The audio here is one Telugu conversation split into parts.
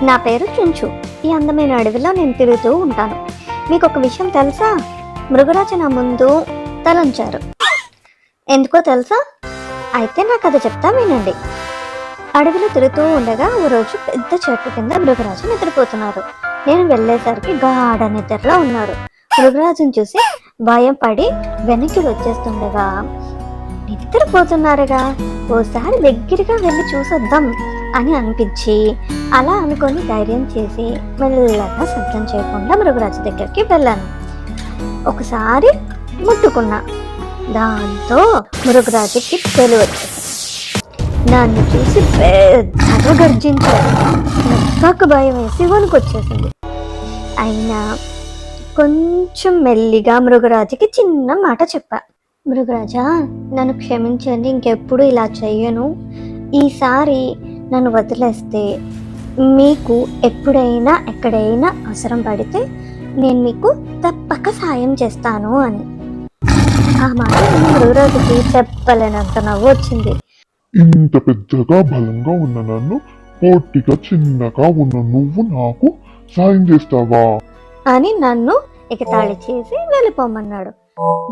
నా పేరు చుంచు. ఈ అందమైన అడవిలో నేను తిరుగుతూ ఉంటాను. మీకు ఒక విషయం తెలుసా? మృగరాజు నా ముందు తలంచారు. ఎందుకో తెలుసా? అయితే నా కథ చెప్తా వినండి. అడవిలో తిరుగుతూ ఉండగా ఓ రోజు పెద్ద చెట్టు కింద మృగరాజు నిద్రపోతున్నారు. నేను వెళ్ళేసరికి గాఢ నిద్రలో ఉన్నారు. మృగరాజుని చూసి భయం పడి వెనక్కి వచ్చేస్తుండగా, నిద్రపోతున్నారుగా, ఓసారి దగ్గరగా వెళ్ళి చూసొద్దాం అని అనిపించి అలా అనుకొని ధైర్యం చేసి మెల్లగా శబ్దం చేయకుండా మృగరాజు దగ్గరికి వెళ్ళాను. ఒకసారి ముట్టుకున్నా. దాంతో మృగరాజుకి తెలివి వచ్చింది. నన్ను చూసి పెద్దగా గర్జించాడు. నాకు భయం వేసి వణుకొచ్చేసింది. అయినా కొంచెం మెల్లిగా మృగరాజుకి చిన్న మాట చెప్పా. మృగరాజా, నన్ను క్షమించండి, ఇంకెప్పుడు ఇలా చెయ్యను. ఈసారి నన్ను వదిలేస్తే మీకు ఎప్పుడైనా ఎక్కడైనా అవసరం పడితే నేను మీకు తప్పక సాయం చేస్తాను అని. ఆ మాట మృగరాజుకి చెప్పలేనంత నవ్వు వచ్చింది. ఇంత పెద్దగా బలంగా ఉన్న నన్ను, పొట్టిగా చిన్నగా ఉన్న నువ్వు నాకు సాయం చేస్తావా అని నన్ను ఎగతాళి చేసి వెళ్ళిపోమన్నాడు.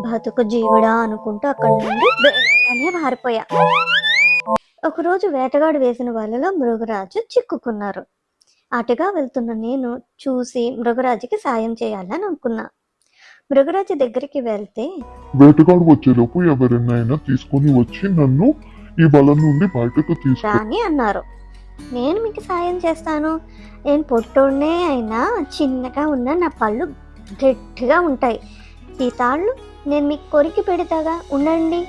బతుకు జీవుడా అనుకుంటూ అక్కడి నుండి వెంటనే పారిపోయా. ఒకరోజు వేటగాడు వేసిన వలలో మృగరాజు చిక్కుకున్నారు. అటుగా వెళ్తున్న నేను చూసి మృగరాజుకి సాయం చేయాలని అనుకున్నా. మృగరాజు దగ్గరికి వెళ్తే, వేటగాడు వచ్చేలోపు ఎవరినైనా తీసుకొని వచ్చి నన్ను ఈ బలం నుండి బయటకు తీసుకు అని అన్నారు. నేను మీకు సాయం చేస్తాను. నేను పొట్టోడ్నే అయినా చిన్నగా ఉన్న నా పళ్ళు గట్టిగా ఉంటాయి. ఈ తాళ్ళు నేను మీకు కొరికి పెడతాగా, ఉండండి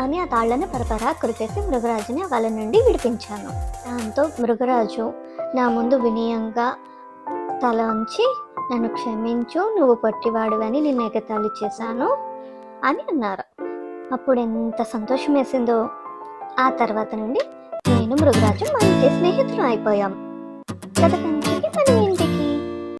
అని ఆ తాళ్ళని పరపరా కొరికేసి మృగరాజుని వాళ్ళ నుండి విడిపించాను. దాంతో మృగరాజు నా ముందు వినయంగా తల ఉంచి, నన్ను క్షమించు, నువ్వు పొట్టివాడువని నిన్ను ఎగతాళి చేశాను అని అన్నారు. అప్పుడు ఎంత సంతోషం వేసిందో. ఆ తర్వాత నుండి నేను మృగరాజు మంచి స్నేహితులు అయిపోయాం. కథ కంచికి మన ఏంటి?